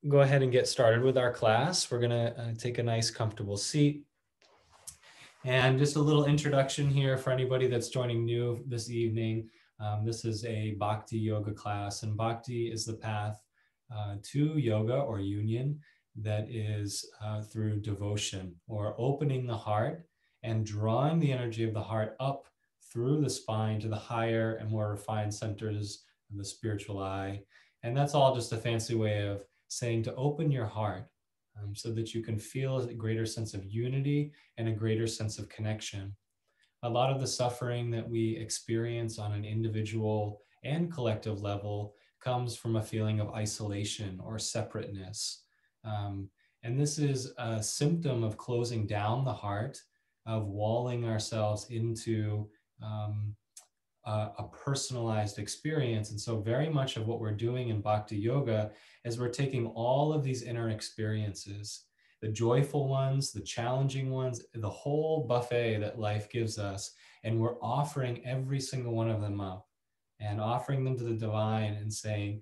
go ahead and get started with our class. We're going to take a nice, comfortable seat. And just a little introduction here for anybody that's joining new this evening. This is a Bhakti yoga class, and Bhakti is the path to yoga or union that is through devotion or opening the heart and drawing the energy of the heart up through the spine to the higher and more refined centers of the spiritual eye. And that's all just a fancy way of saying to open your heart so that you can feel a greater sense of unity and a greater sense of connection. A lot of the suffering that we experience on an individual and collective level comes from a feeling of isolation or separateness. And this is a symptom of closing down the heart, of walling ourselves into a personalized experience. And so very much of what we're doing in Bhakti Yoga is we're taking all of these inner experiences, the joyful ones, the challenging ones, the whole buffet that life gives us, and we're offering every single one of them up and offering them to the divine and saying,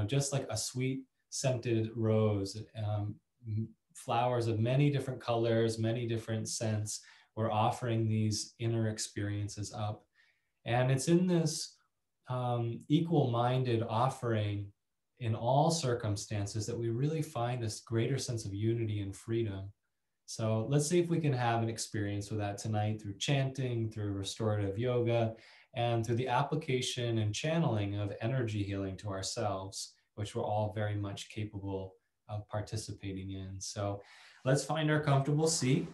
just like a sweet scented rose, flowers of many different colors, many different scents, we're offering these inner experiences up. And it's in this equal-minded offering in all circumstances that we really find a greater sense of unity and freedom. So let's see if we can have an experience with that tonight through chanting, through restorative yoga, and through the application and channeling of energy healing to ourselves, which we're all very much capable of participating in. So let's find our comfortable seat.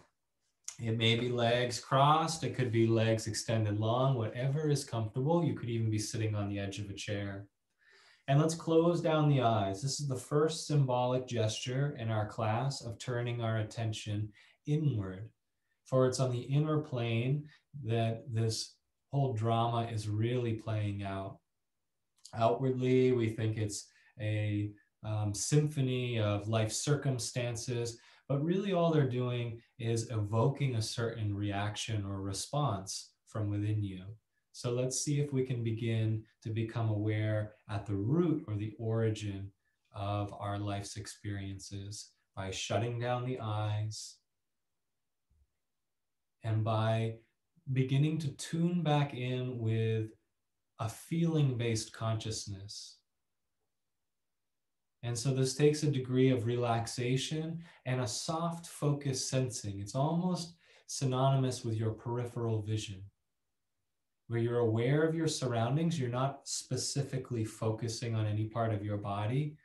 It may be legs crossed, it could be legs extended long, whatever is comfortable. You could even be sitting on the edge of a chair. And let's close down the eyes. This is the first symbolic gesture in our class of turning our attention inward. For it's on the inner plane that this whole drama is really playing out. Outwardly, we think it's a symphony of life circumstances, but really all they're doing is evoking a certain reaction or response from within you. So let's see if we can begin to become aware at the root or the origin of our life's experiences by shutting down the eyes and by beginning to tune back in with a feeling-based consciousness. And so this takes a degree of relaxation and a soft focus sensing. It's almost synonymous with your peripheral vision, where you're aware of your surroundings. You're not specifically focusing on any part of your body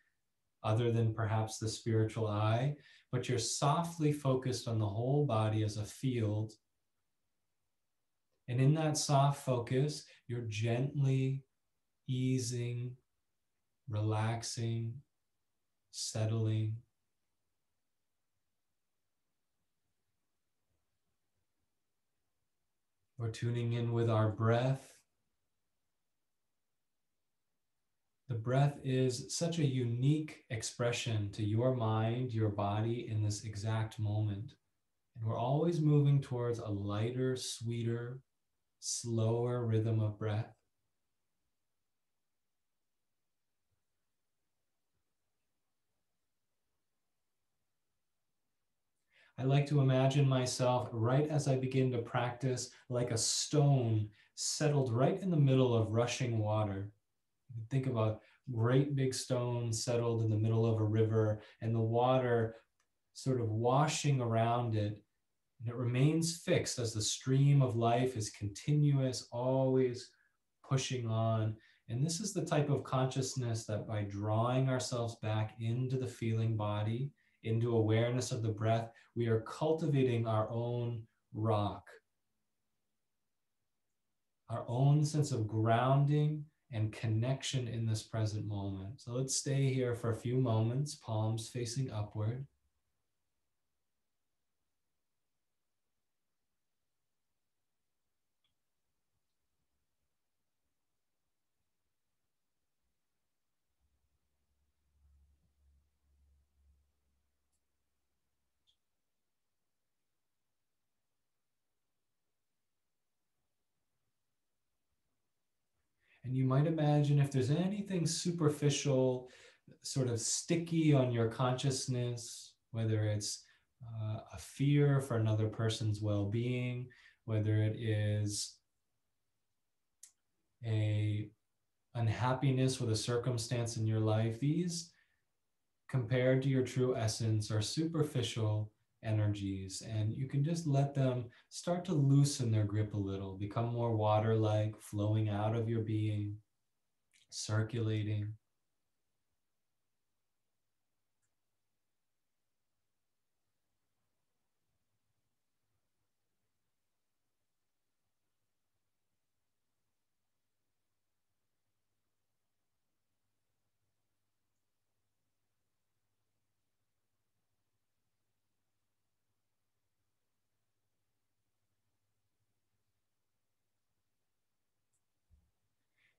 other than perhaps the spiritual eye, but you're softly focused on the whole body as a field. And in that soft focus, you're gently easing, relaxing, settling. We're tuning in with our breath. The breath is such a unique expression to your mind, your body in this exact moment. And we're always moving towards a lighter, sweeter, slower rhythm of breath. I like to imagine myself right as I begin to practice like a stone settled right in the middle of rushing water. Think of a great big stone settled in the middle of a river and the water sort of washing around it. And it remains fixed as the stream of life is continuous, always pushing on. And this is the type of consciousness that by drawing ourselves back into the feeling body, into awareness of the breath, we are cultivating our own rock, our own sense of grounding and connection in this present moment. So let's stay here for a few moments, palms facing upward. And you might imagine if there's anything superficial sort of sticky on your consciousness, whether it's a fear for another person's well-being, whether it is a unhappiness with a circumstance in your life, these, compared to your true essence, are superficial energies, and you can just let them start to loosen their grip a little, become more water-like, flowing out of your being, circulating.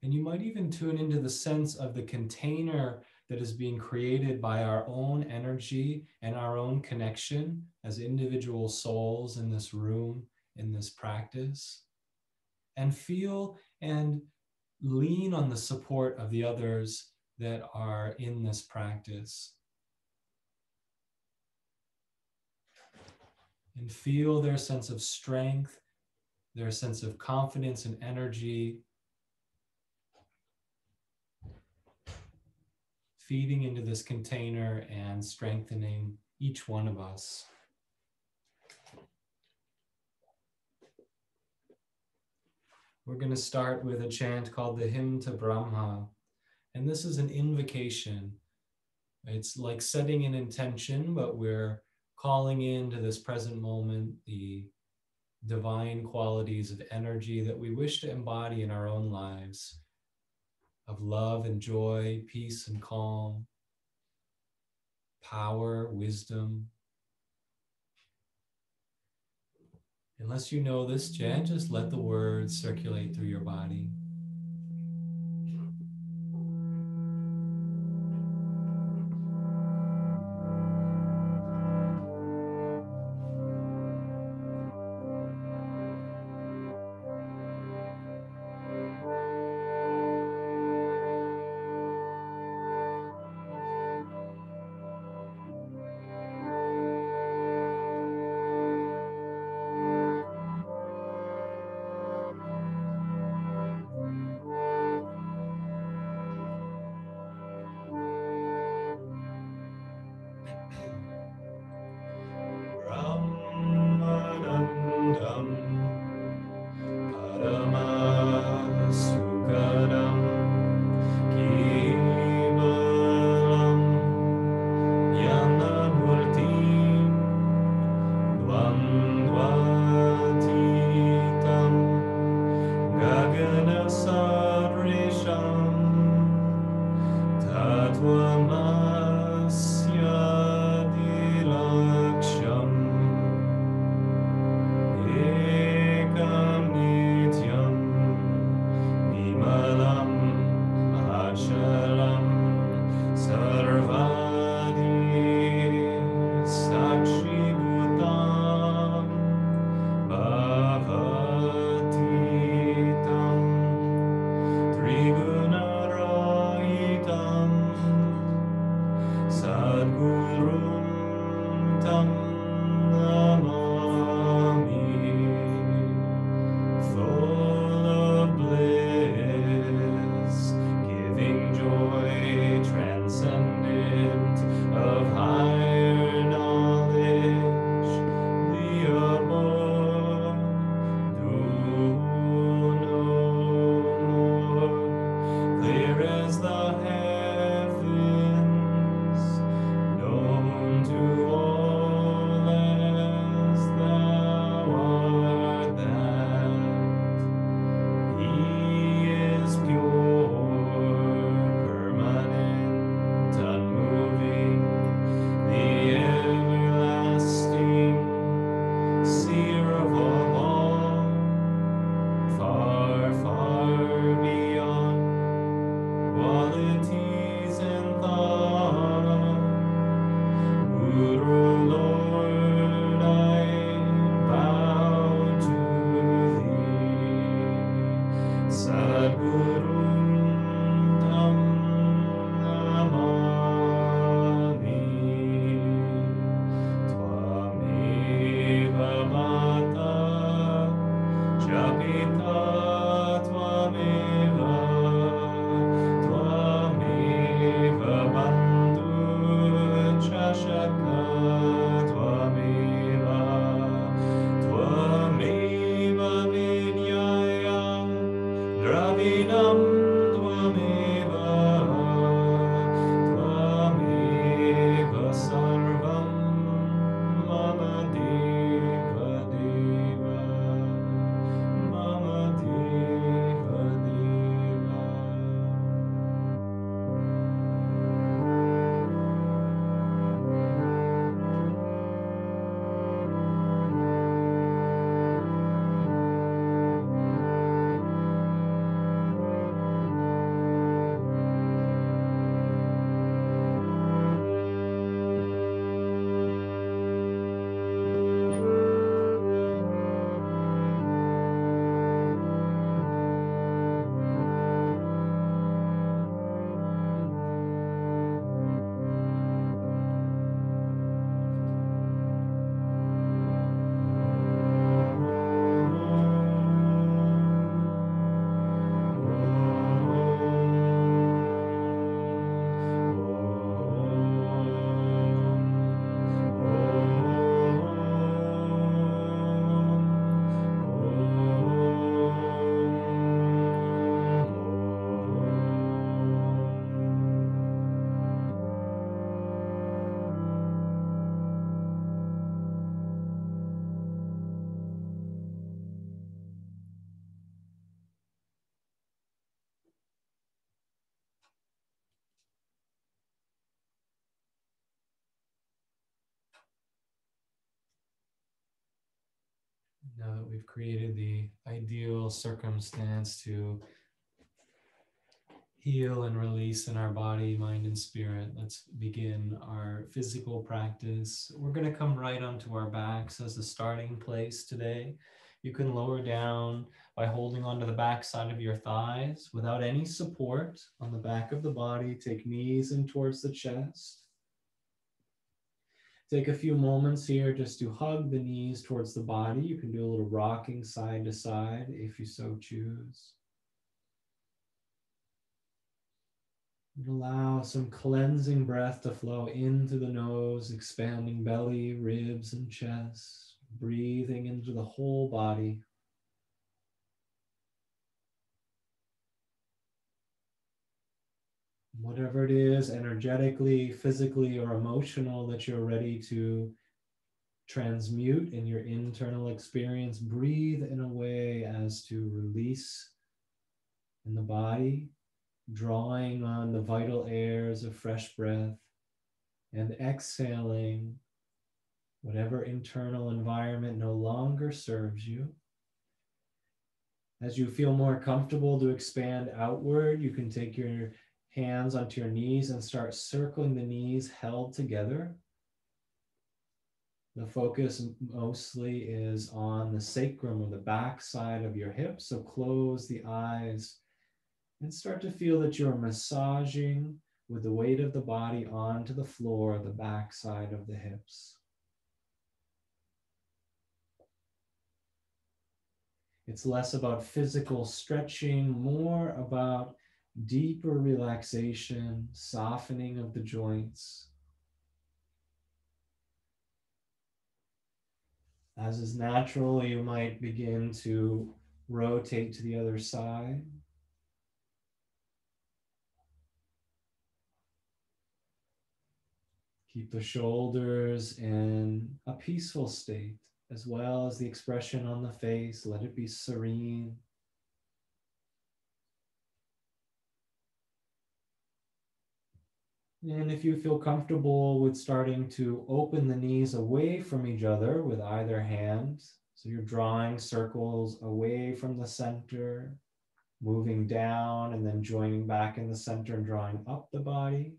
And you might even tune into the sense of the container that is being created by our own energy and our own connection as individual souls in this room, in this practice. And feel and lean on the support of the others that are in this practice. And feel their sense of strength, their sense of confidence and energy, feeding into this container and strengthening each one of us. We're going to start with a chant called the Hymn to Brahma. And this is an invocation. It's like setting an intention, but we're calling into this present moment the divine qualities of energy that we wish to embody in our own lives, of love and joy, peace and calm, power, wisdom. Unless you know this chant, just let the words circulate through your body. Now that we've created the ideal circumstance to heal and release in our body, mind, and spirit, let's begin our physical practice. We're going to come right onto our backs as a starting place today. You can lower down by holding onto the back side of your thighs without any support on the back of the body. Take knees in towards the chest. Take a few moments here just to hug the knees towards the body. You can do a little rocking side to side if you so choose. And allow some cleansing breath to flow into the nose, expanding belly, ribs, and chest, breathing into the whole body. Whatever it is, energetically, physically, or emotional, that you're ready to transmute in your internal experience, breathe in a way as to release in the body, drawing on the vital airs of fresh breath, and exhaling whatever internal environment no longer serves you. As you feel more comfortable to expand outward, you can take your hands onto your knees and start circling the knees held together. The focus mostly is on the sacrum or the back side of your hips. So close the eyes and start to feel that you're massaging with the weight of the body onto the floor, the back side of the hips. It's less about physical stretching, more about deeper relaxation, softening of the joints. As is natural, you might begin to rotate to the other side. Keep the shoulders in a peaceful state, as well as the expression on the face. Let it be serene. And if you feel comfortable with starting to open the knees away from each other with either hand, so you're drawing circles away from the center, moving down and then joining back in the center and drawing up the body.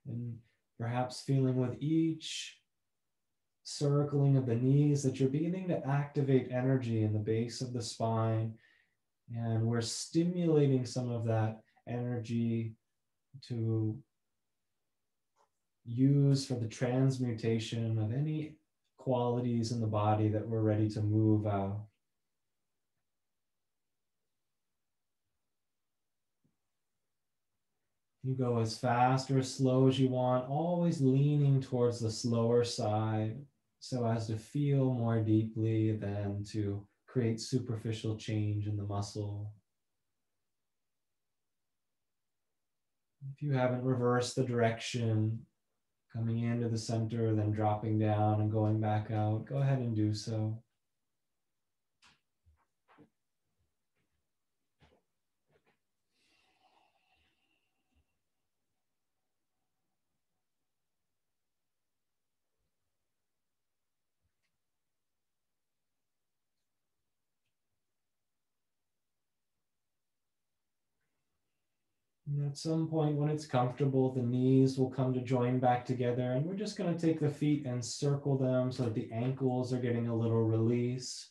And perhaps feeling with each circling of the knees that you're beginning to activate energy in the base of the spine. And we're stimulating some of that energy to use for the transmutation of any qualities in the body that we're ready to move out. You go as fast or as slow as you want, always leaning towards the slower side so as to feel more deeply than to create superficial change in the muscle. If you haven't reversed the direction, coming into the center, then dropping down and going back out, go ahead and do so. And at some point when it's comfortable, the knees will come to join back together, and we're just going to take the feet and circle them so that the ankles are getting a little release.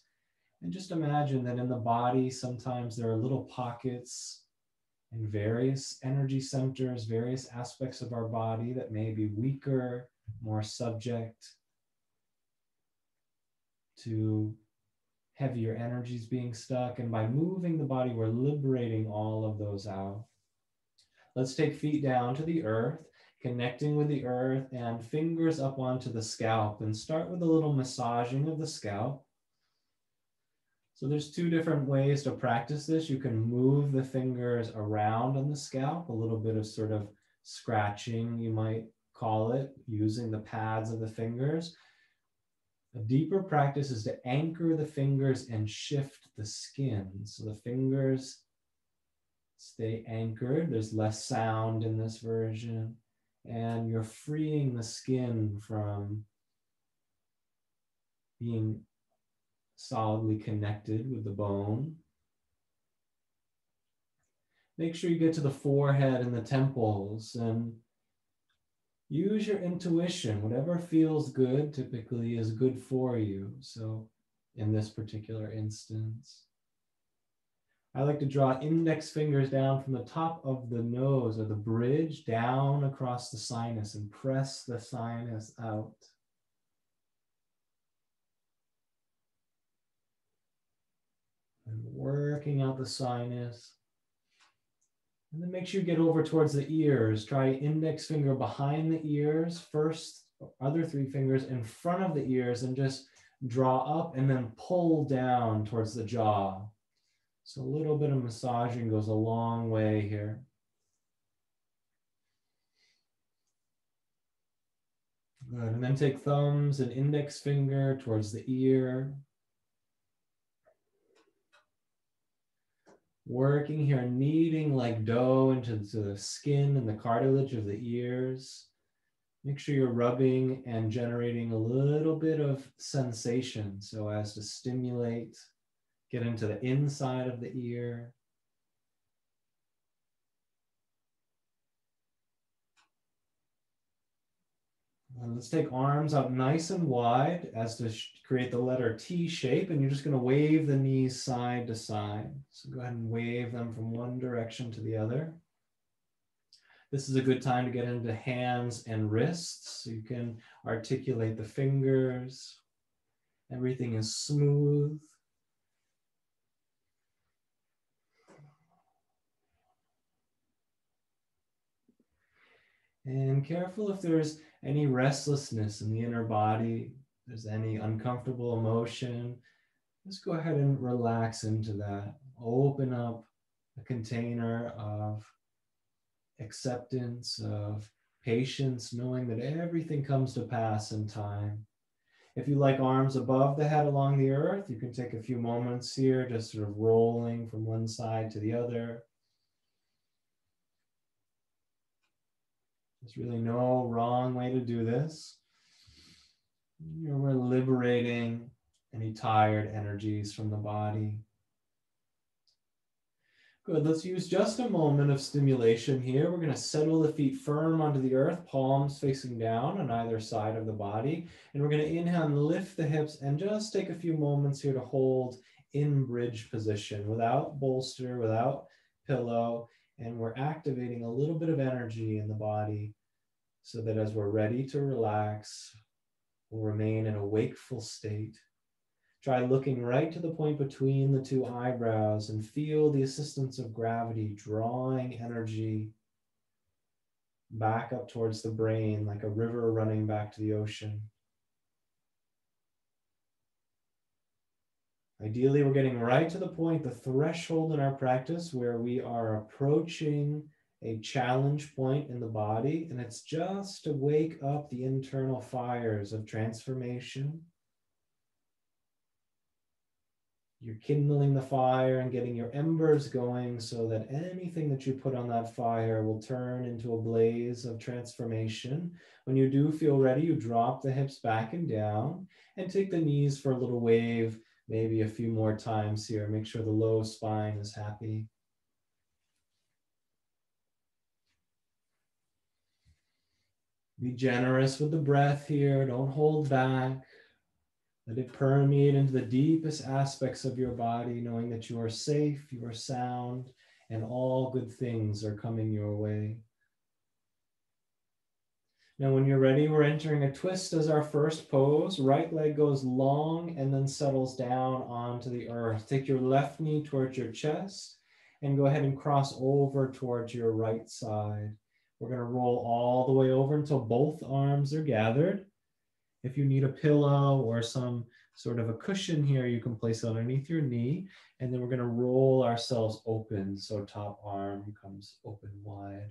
And just imagine that in the body, sometimes there are little pockets and various energy centers, various aspects of our body that may be weaker, more subject to heavier energies being stuck. And by moving the body, we're liberating all of those out. Let's take feet down to the earth, connecting with the earth, and fingers up onto the scalp, and start with a little massaging of the scalp. So there's two different ways to practice this. You can move the fingers around on the scalp, a little bit of sort of scratching, you might call it, using the pads of the fingers. A deeper practice is to anchor the fingers and shift the skin. So the fingers Stay anchored. There's less sound in this version. And you're freeing the skin from being solidly connected with the bone. Make sure you get to the forehead and the temples and use your intuition. Whatever feels good typically is good for you. So in this particular instance, I like to draw index fingers down from the top of the nose or the bridge down across the sinus and press the sinus out. And working out the sinus. And then make sure you get over towards the ears. Try index finger behind the ears first, other three fingers in front of the ears, and just draw up and then pull down towards the jaw. So a little bit of massaging goes a long way here. Good, and then take thumbs and index finger towards the ear. Working here, kneading like dough into the skin and the cartilage of the ears. Make sure you're rubbing and generating a little bit of sensation so as to stimulate, get into the inside of the ear. Let's take arms out nice and wide as to create the letter T shape, and you're just going to wave the knees side to side. So go ahead and wave them from one direction to the other. This is a good time to get into hands and wrists. So you can articulate the fingers. Everything is smooth. And careful if there's any restlessness in the inner body, if there's any uncomfortable emotion, just go ahead and relax into that. Open up a container of acceptance, of patience, knowing that everything comes to pass in time. If you like arms above the head along the earth, you can take a few moments here, just sort of rolling from one side to the other. There's really no wrong way to do this. We're liberating any tired energies from the body. Good, let's use just a moment of stimulation here. We're going to settle the feet firm onto the earth, palms facing down on either side of the body. And we're going to inhale and lift the hips and just take a few moments here to hold in bridge position without bolster, without pillow. And we're activating a little bit of energy in the body so that as we're ready to relax, we'll remain in a wakeful state. Try looking right to the point between the two eyebrows and feel the assistance of gravity drawing energy back up towards the brain like a river running back to the ocean. Ideally, we're getting right to the point, the threshold in our practice where we are approaching a challenge point in the body, and it's just to wake up the internal fires of transformation. You're kindling the fire and getting your embers going so that anything that you put on that fire will turn into a blaze of transformation. When you do feel ready, you drop the hips back and down and take the knees for a little wave, maybe a few more times here. Make sure the low spine is happy. Be generous with the breath here. Don't hold back. Let it permeate into the deepest aspects of your body, knowing that you are safe, you are sound, and all good things are coming your way. Now, when you're ready, we're entering a twist as our first pose. Right leg goes long and then settles down onto the earth. Take your left knee towards your chest and go ahead and cross over towards your right side. We're going to roll all the way over until both arms are gathered. If you need a pillow or some sort of a cushion here, you can place it underneath your knee. And then we're going to roll ourselves open so top arm comes open wide.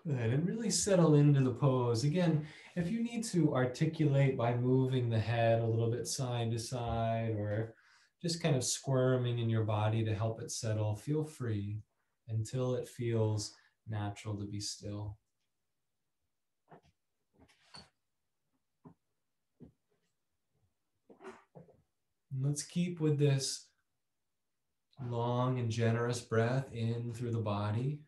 Good, and really settle into the pose. Again, if you need to articulate by moving the head a little bit side to side, or just kind of squirming in your body to help it settle, feel free until it feels natural to be still. And let's keep with this long and generous breath in through the body.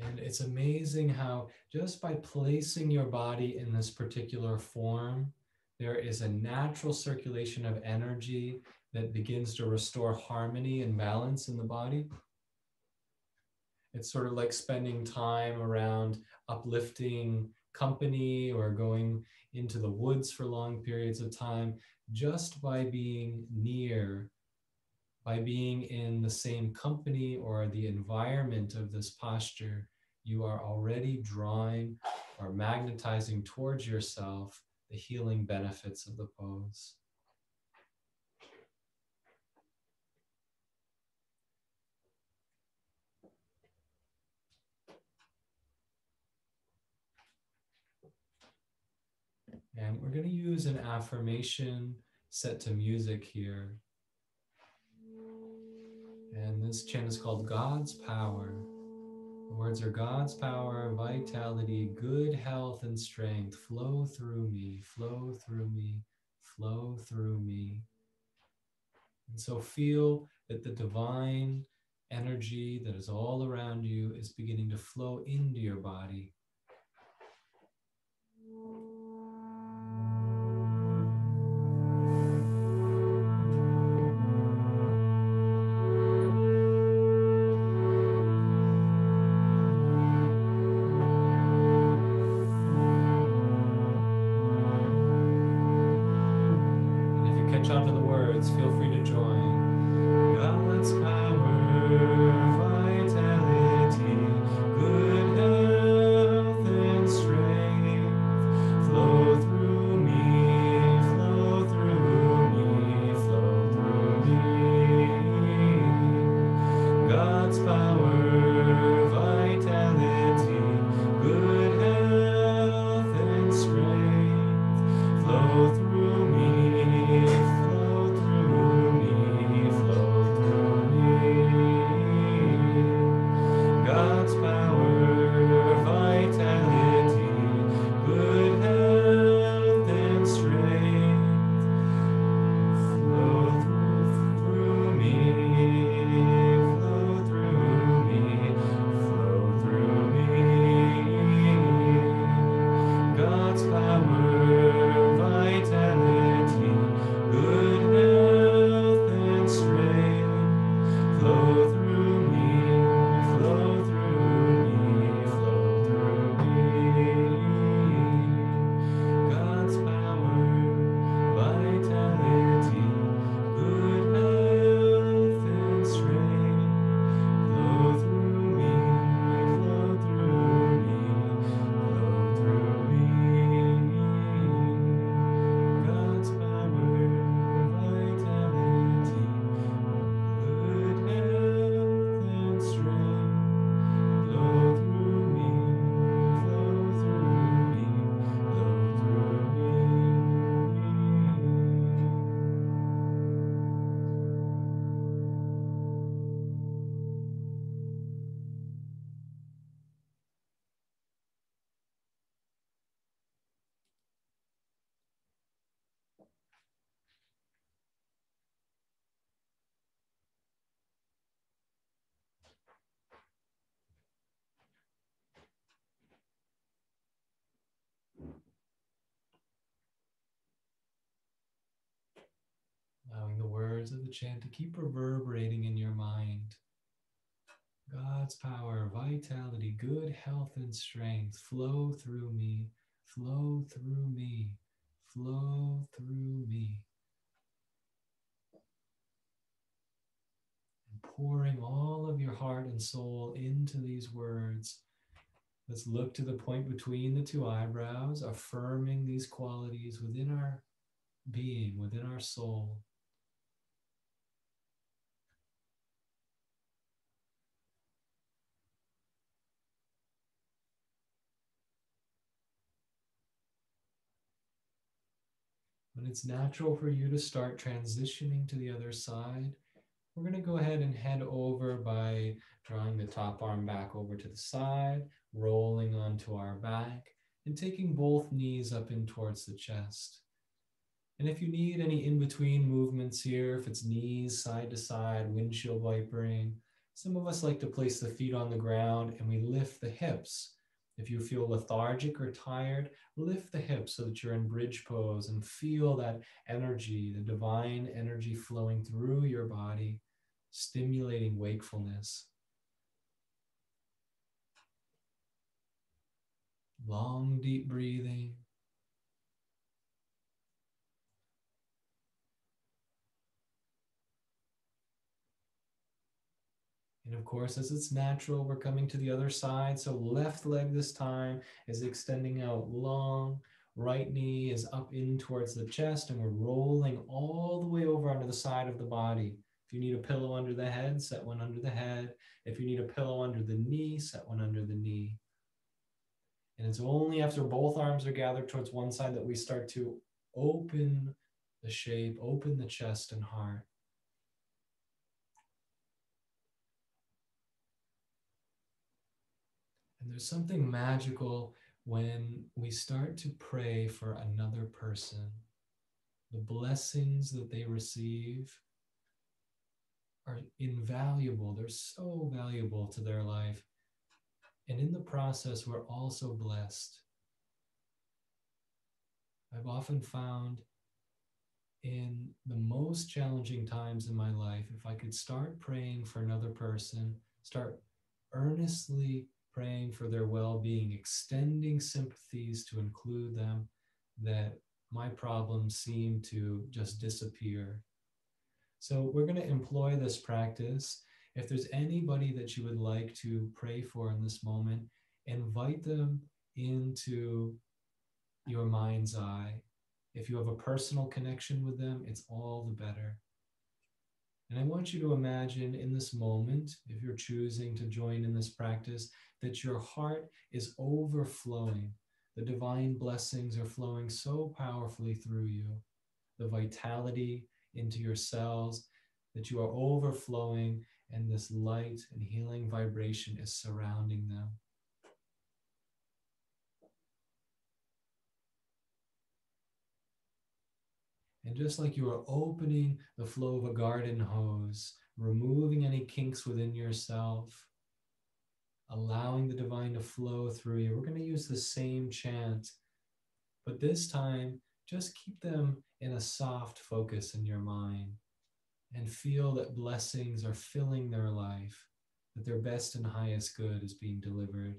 And it's amazing how just by placing your body in this particular form, there is a natural circulation of energy that begins to restore harmony and balance in the body. It's sort of like spending time around uplifting company or going into the woods for long periods of time. Just by being near, by being in the same company or the environment of this posture, you are already drawing or magnetizing towards yourself the healing benefits of the pose. And we're going to use an affirmation set to music here. And this chant is called God's Power. The words are God's power, vitality, good health, and strength flow through me, flow through me, flow through me. And so feel that the divine energy that is all around you is beginning to flow into your body. Feel free to join. God's power, vitality, good health and strength flow through me, flow through me, flow through me. God's power, vitality, good health and strength flow through me. Allowing the words of the chant to keep reverberating in your mind. God's power, vitality, good health and strength flow through me, flow through me, flow through me. And pouring all of your heart and soul into these words, Let's look to the point between the two eyebrows, affirming these qualities within our being, within our soul. When it's natural for you to start transitioning to the other side, we're going to go ahead and head over by drawing the top arm back over to the side, rolling onto our back, and taking both knees up in towards the chest. And if you need any in-between movements here, if it's knees side to side, windshield wipering, some of us like to place the feet on the ground and we lift the hips. If you feel lethargic or tired, lift the hips so that you're in bridge pose and feel that energy, the divine energy flowing through your body, stimulating wakefulness. Long, deep breathing. And of course, as it's natural, we're coming to the other side. So left leg this time is extending out long. Right knee is up in towards the chest, and we're rolling all the way over onto the side of the body. If you need a pillow under the head, set one under the head. If you need a pillow under the knee, set one under the knee. And it's only after both arms are gathered towards one side that we start to open the shape, open the chest and heart. And there's something magical when we start to pray for another person. The blessings that they receive are invaluable. They're so valuable to their life. And in the process, we're also blessed. I've often found in the most challenging times in my life, if I could start praying for another person, start earnestly praying for their well-being, extending sympathies to include them, that my problems seem to just disappear. So we're going to employ this practice. If there's anybody that you would like to pray for in this moment, invite them into your mind's eye. If you have a personal connection with them, it's all the better. And I want you to imagine in this moment, if you're choosing to join in this practice, that your heart is overflowing. The divine blessings are flowing so powerfully through you. The vitality into your cells, that you are overflowing, and this light and healing vibration is surrounding them. And just like you are opening the flow of a garden hose, removing any kinks within yourself, allowing the divine to flow through you, we're going to use the same chant, but this time, just keep them in a soft focus in your mind and feel that blessings are filling their life, that their best and highest good is being delivered.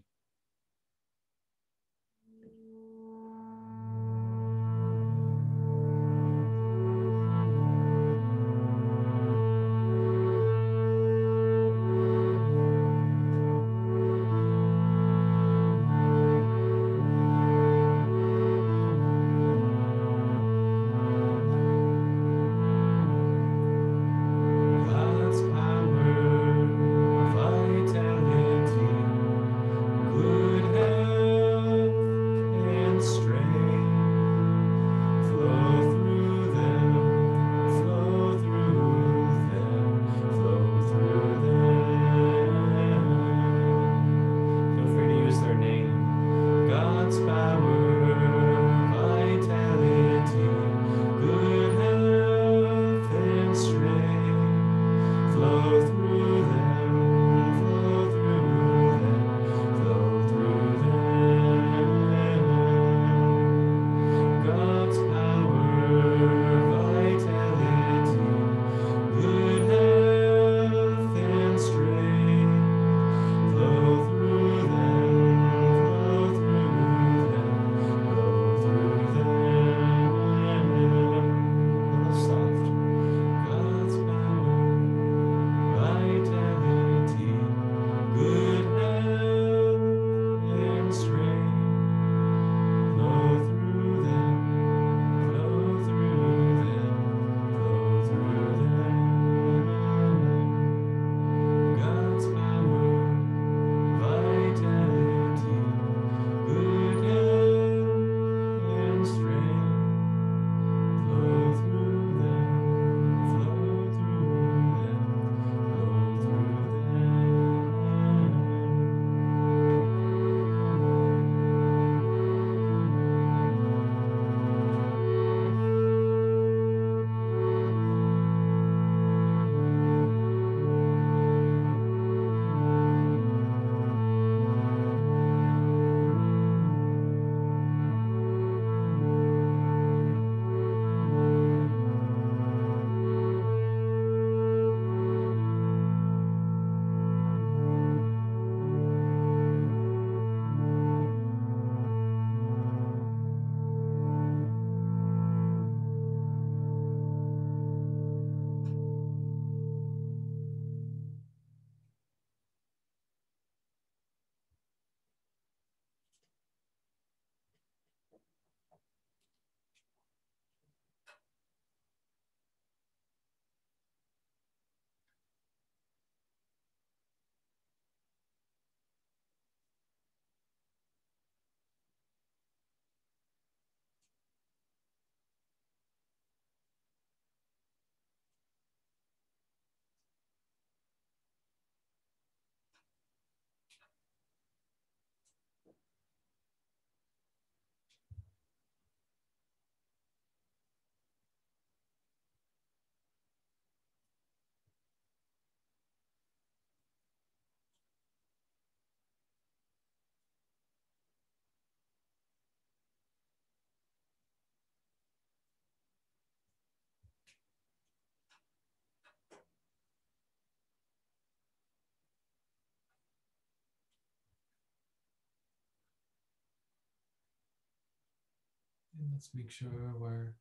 And let's make sure we're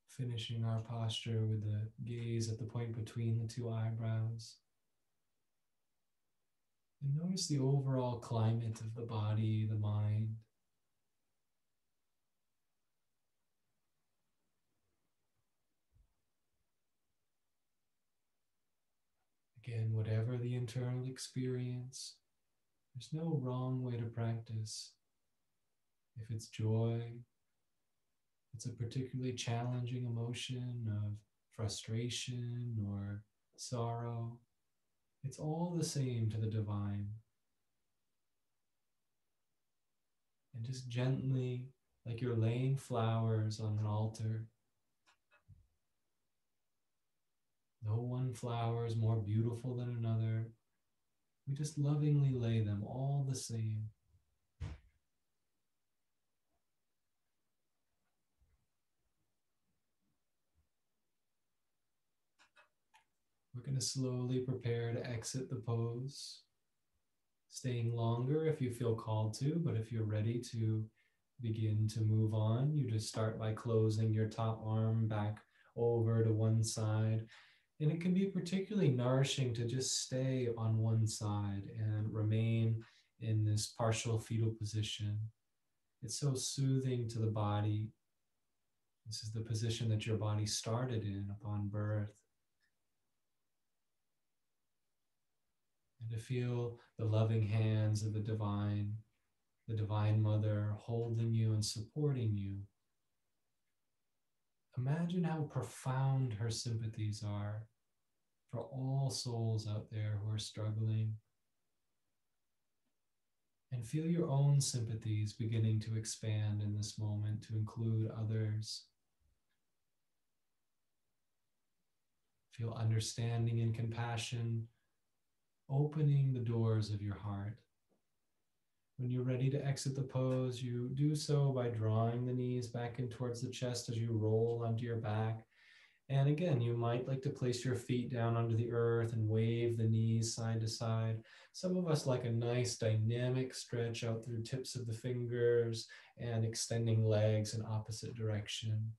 finishing our posture with the gaze at the point between the two eyebrows. And notice the overall climate of the body, the mind. Again, whatever the internal experience, there's no wrong way to practice. If it's joy, it's a particularly challenging emotion of frustration or sorrow, it's all the same to the divine. And just gently, like you're laying flowers on an altar. No one flower is more beautiful than another. We just lovingly lay them all the same. We're going to slowly prepare to exit the pose, staying longer if you feel called to, but if you're ready to begin to move on, you just start by closing your top arm back over to one side. And it can be particularly nourishing to just stay on one side and remain in this partial fetal position. It's so soothing to the body. This is the position that your body started in upon birth. And to feel the loving hands of the Divine Mother holding you and supporting you. Imagine how profound her sympathies are for all souls out there who are struggling. And feel your own sympathies beginning to expand in this moment to include others. Feel understanding and compassion opening the doors of your heart. When you're ready to exit the pose, you do so by drawing the knees back in towards the chest as you roll onto your back. And again, you might like to place your feet down onto the earth and wave the knees side to side. Some of us like a nice dynamic stretch out through tips of the fingers and extending legs in opposite direction.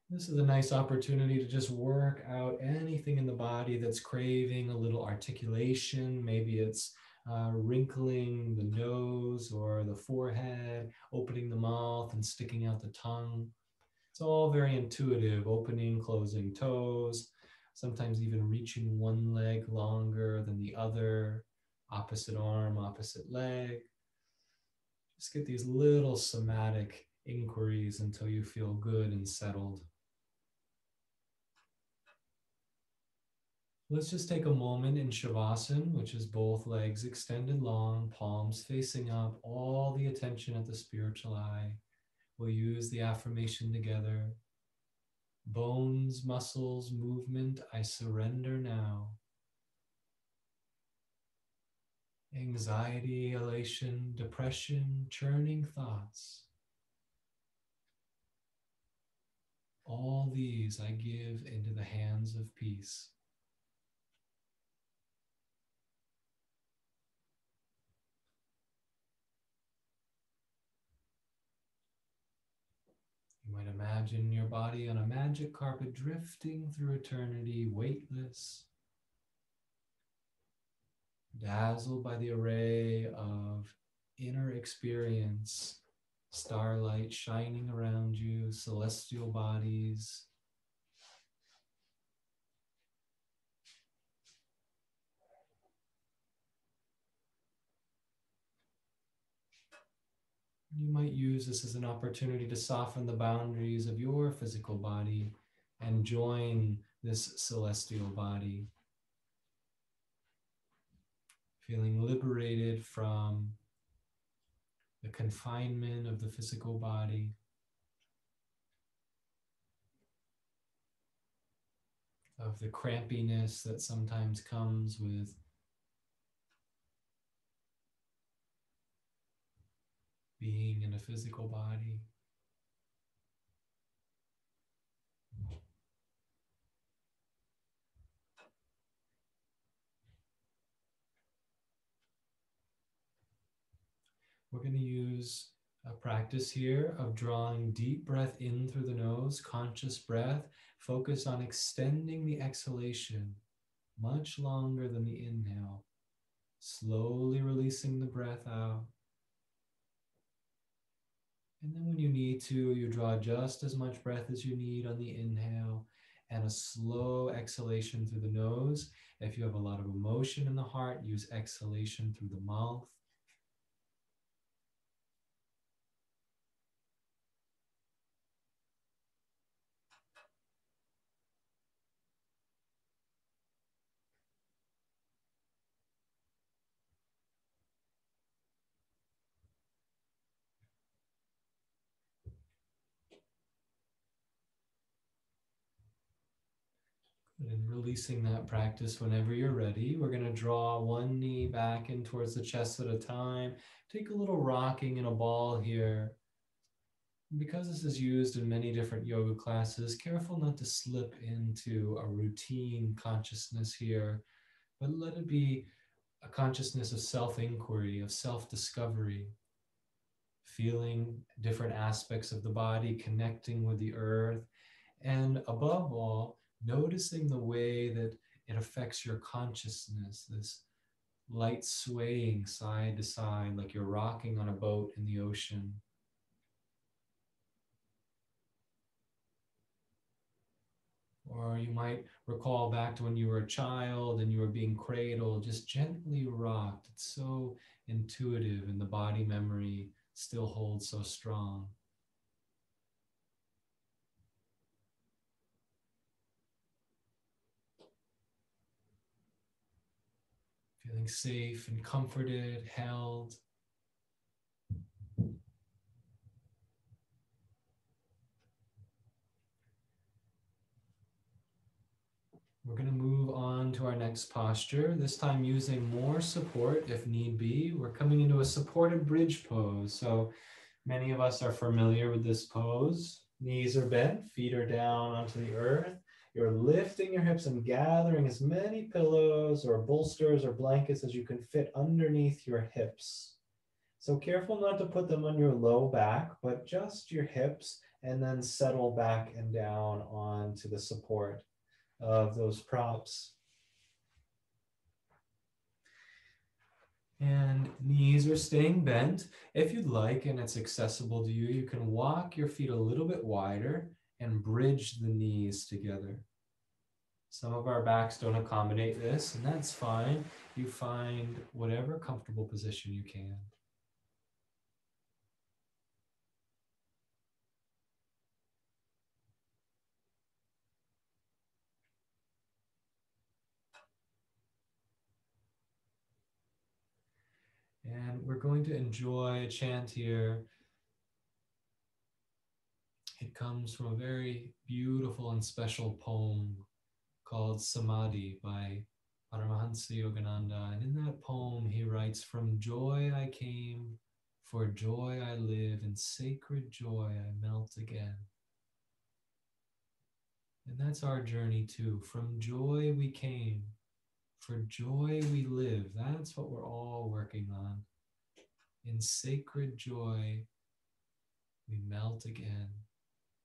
This is a nice opportunity to just work out anything in the body that's craving a little articulation. Maybe it's wrinkling the nose or the forehead, opening the mouth and sticking out the tongue. It's all very intuitive, opening, closing toes, sometimes even reaching one leg longer than the other, opposite arm, opposite leg. Just get these little somatic inquiries until you feel good and settled. Let's just take a moment in Shavasana, which is both legs extended long, palms facing up, all the attention at the spiritual eye. We'll use the affirmation together. Bones, muscles, movement, I surrender now. Anxiety, elation, depression, churning thoughts. All these I give into the hands of peace. You might imagine your body on a magic carpet drifting through eternity, weightless, dazzled by the array of inner experience, starlight shining around you, celestial bodies. You might use this as an opportunity to soften the boundaries of your physical body and join this celestial body. Feeling liberated from the confinement of the physical body. Of the crampiness that sometimes comes with being in a physical body. We're going to use A practice here of drawing deep breath in through the nose, conscious breath. Focus on extending the exhalation much longer than the inhale. Slowly releasing the breath out. And then when you need to, you draw just as much breath as you need on the inhale and a slow exhalation through the nose. If you have a lot of emotion in the heart, use exhalation through the mouth. And releasing that practice whenever you're ready. We're going to draw one knee back in towards the chest at a time. Take a little rocking in a ball here. Because this is used in many different yoga classes, careful not to slip into a routine consciousness here, but let it be a consciousness of self-inquiry, of self-discovery, feeling different aspects of the body, connecting with the earth, and above all, noticing the way that it affects your consciousness, this light swaying side to side, like you're rocking on a boat in the ocean. Or you might recall back to when you were a child and you were being cradled, just gently rocked. It's so intuitive and the body memory still holds so strong. Feeling safe and comforted, held. We're going to move on to our next posture, this time using more support if need be. We're coming into a supported bridge pose. So many of us are familiar with this pose. Knees are bent, feet are down onto the earth. You're lifting your hips and gathering as many pillows or bolsters or blankets as you can fit underneath your hips. So careful not to put them on your low back, but just your hips, and then settle back and down onto the support of those props. And knees are staying bent. If you'd like, and it's accessible to you, you can walk your feet a little bit wider and bridge the knees together. Some of our backs don't accommodate this, and that's fine. You find whatever comfortable position you can. And we're going to enjoy a chant here. It comes from a very beautiful and special poem called Samadhi by Paramhansa Yogananda. And in that poem, he writes, "From joy I came, for joy I live, in sacred joy I melt again." And that's our journey too. From joy we came, for joy we live. That's what we're all working on. In sacred joy, we melt again.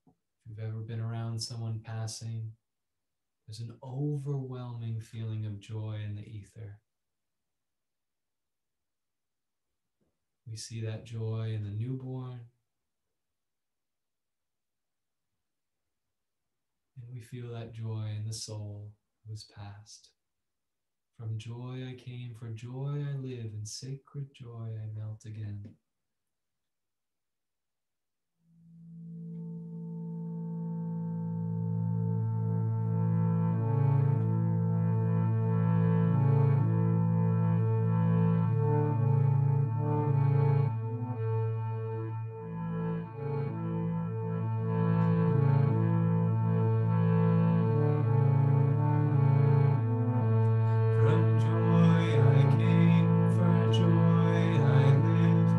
If you've ever been around someone passing, there's an overwhelming feeling of joy in the ether. We see that joy in the newborn, and we feel that joy in the soul who's passed. From joy I came, for joy I live, in sacred joy I melt again. From joy I came, for joy I live,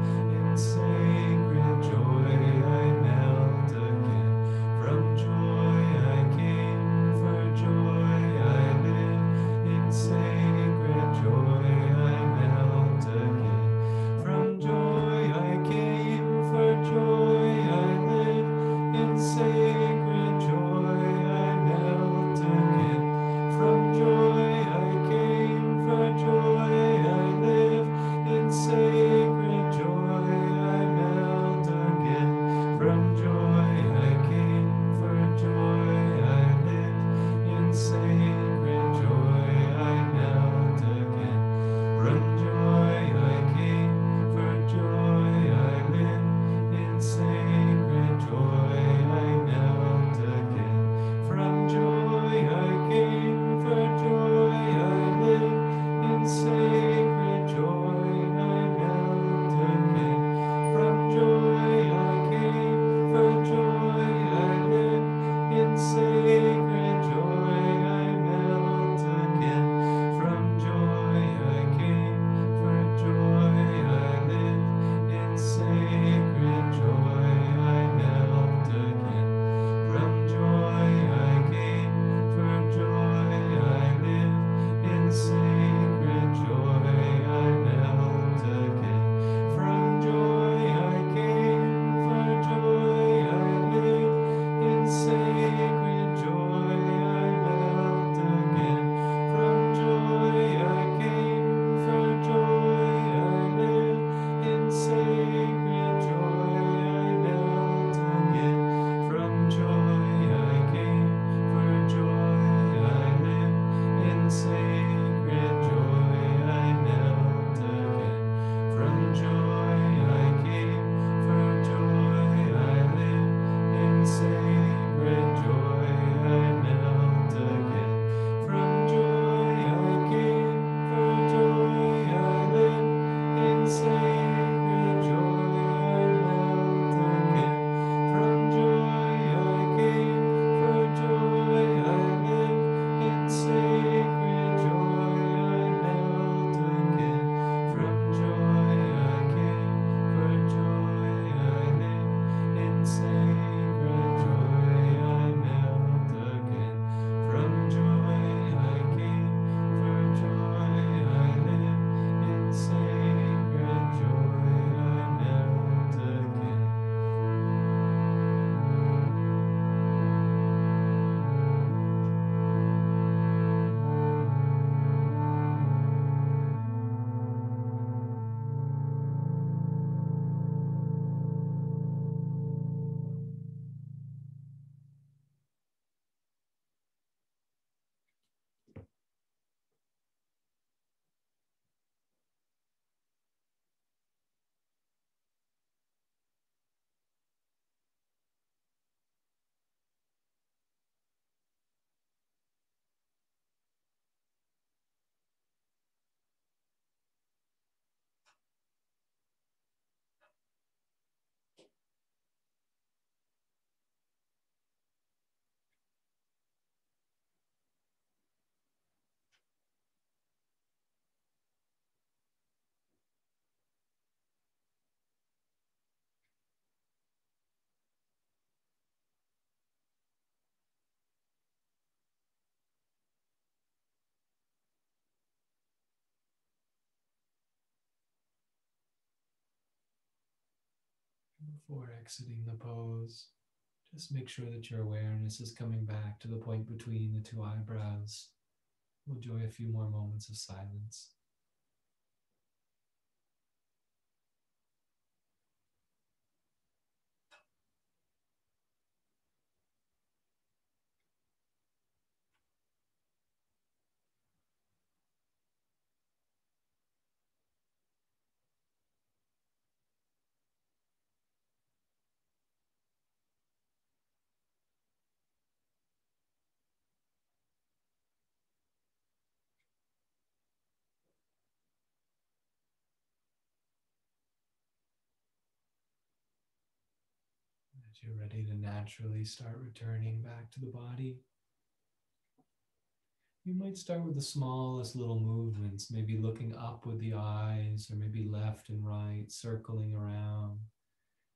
Before exiting the pose, just make sure that your awareness is coming back to the point between the two eyebrows. We'll enjoy a few more moments of silence. As you're ready to naturally start returning back to the body, you might start with the smallest little movements, maybe looking up with the eyes, or maybe left and right, circling around.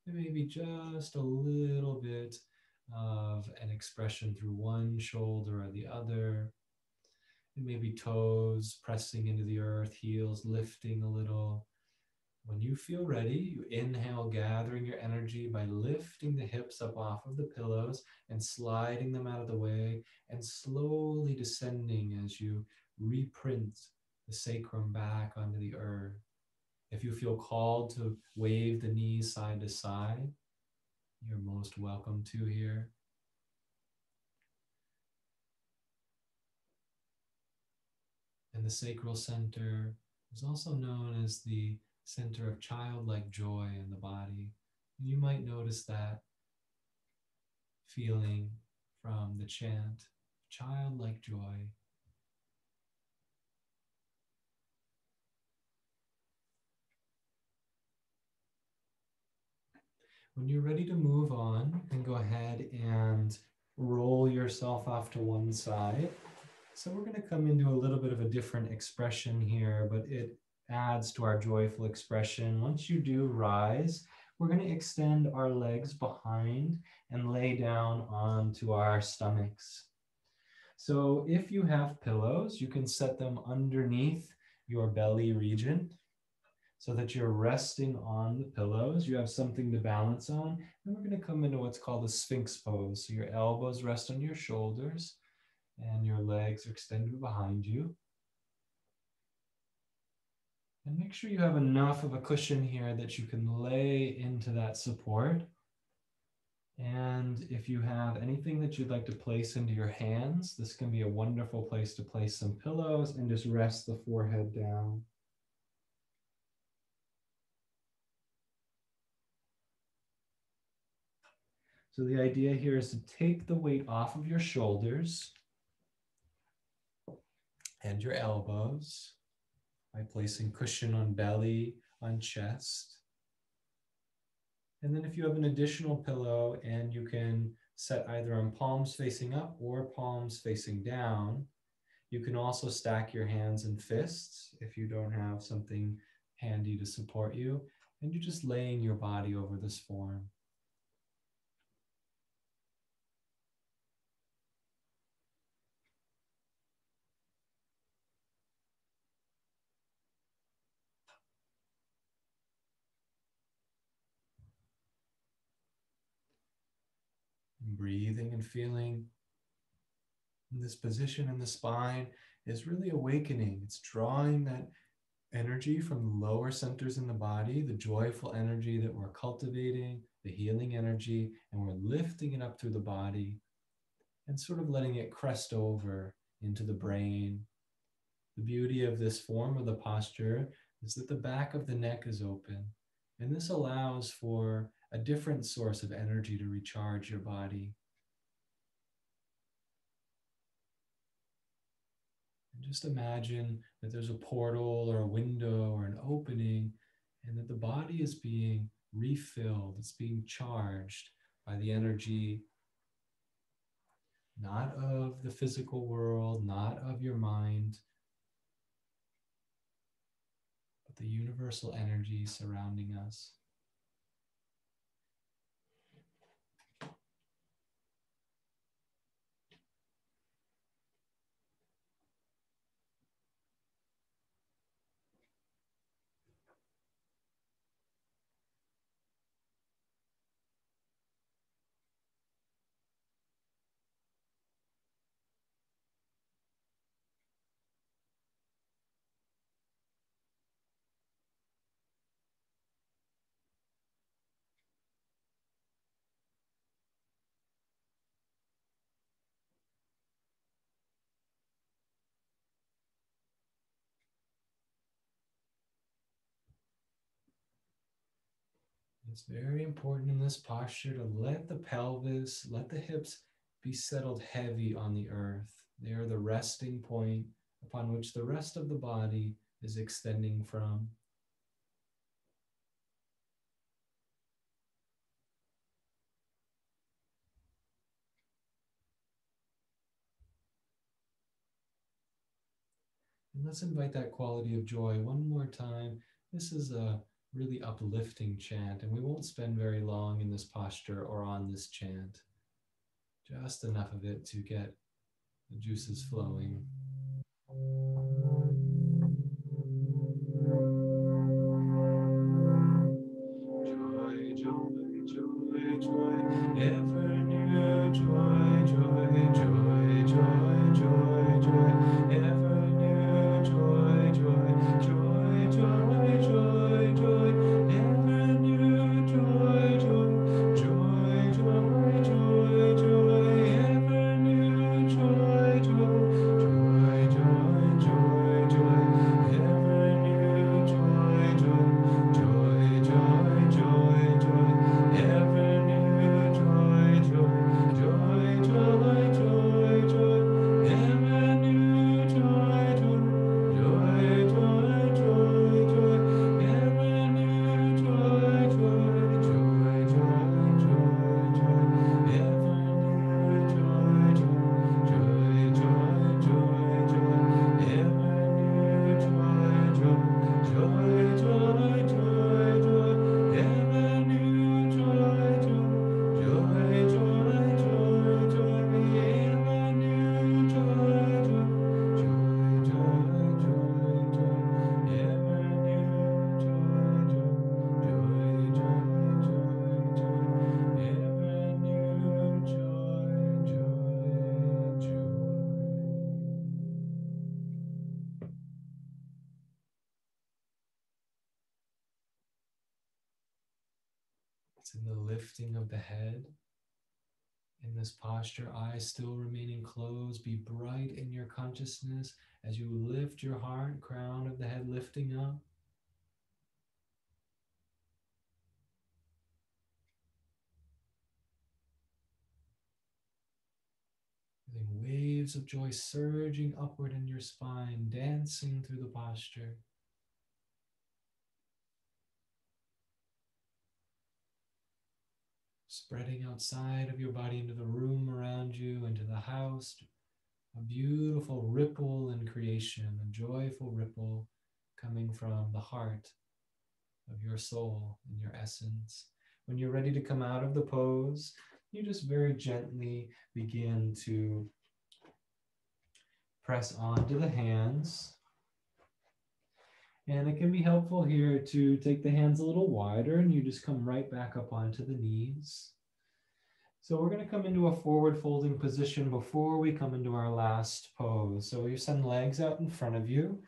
And maybe just a little bit of an expression through one shoulder or the other. And maybe toes pressing into the earth, heels lifting a little. When you feel ready, you inhale, gathering your energy by lifting the hips up off of the pillows and sliding them out of the way, and slowly descending as you reprint the sacrum back onto the earth. If you feel called to wave the knees side to side, you're most welcome to here. And the sacral center is also known as the center of childlike joy in the body. You might notice that feeling from the chant, childlike joy. When you're ready to move on, and go ahead and roll yourself off to one side. So we're going to come into a little bit of a different expression here, but it adds to our joyful expression. Once you do rise, we're going to extend our legs behind and lay down onto our stomachs. So if you have pillows, you can set them underneath your belly region so that you're resting on the pillows. You have something to balance on. And we're going to come into what's called a Sphinx pose. So your elbows rest on your shoulders and your legs are extended behind you. And make sure you have enough of a cushion here that you can lay into that support. And if you have anything that you'd like to place into your hands, this can be a wonderful place to place some pillows and just rest the forehead down. So the idea here is to take the weight off of your shoulders and your elbows by placing cushion on belly, on chest. And then if you have an additional pillow, and you can set either on palms facing up or palms facing down, you can also stack your hands and fists if you don't have something handy to support you, and you're just laying your body over this form. Breathing and feeling this position in the spine is really awakening. It's drawing that energy from the lower centers in the body, the joyful energy that we're cultivating, the healing energy, and we're lifting it up through the body and sort of letting it crest over into the brain. The beauty of this form of the posture is that the back of the neck is open, and this allows for a different source of energy to recharge your body. And just imagine that there's a portal or a window or an opening, and that the body is being refilled, it's being charged by the energy, not of the physical world, not of your mind, but the universal energy surrounding us. It's very important in this posture to let the pelvis, let the hips be settled heavy on the earth. They are the resting point upon which the rest of the body is extending from. And let's invite that quality of joy one more time. This is a really uplifting chant, and we won't spend very long in this posture or on this chant. Just enough of it to get the juices flowing. Joy, joy, joy, joy, ever new joy, joy, joy, joy, joy, joy, ever new joy, joy, joy, joy, joy, joy, ever new joy, joy, joy, joy, joy, joy, ever new joy, joy, joy, joy, joy, joy, ever new joy, joy, joy, joy, joy, joy, ever new joy, joy, joy, joy, joy, joy, ever new joy, joy, joy, joy, joy, ever new joy, joy, joy, joy, joy, joy, ever new joy, joy, joy, joy, joy, ever new joy, joy, joy, joy, joy, ever new joy, joy, joy, joy, joy, ever new joy, joy, joy, joy, joy, ever new joy, joy, joy, joy, joy, ever new joy, joy, joy. It's in the lifting of the head. In this posture, eyes still remaining closed, be bright in your consciousness as you lift your heart, crown of the head lifting up. Feeling waves of joy surging upward in your spine, dancing through the posture. Spreading outside of your body into the room around you, into the house. A beautiful ripple in creation, a joyful ripple coming from the heart of your soul and your essence. When you're ready to come out of the pose, you just very gently begin to press onto the hands. And it can be helpful here to take the hands a little wider and you just come right back up onto the knees. So we're going to come into a forward folding position before we come into our last pose. So you send legs out in front of you.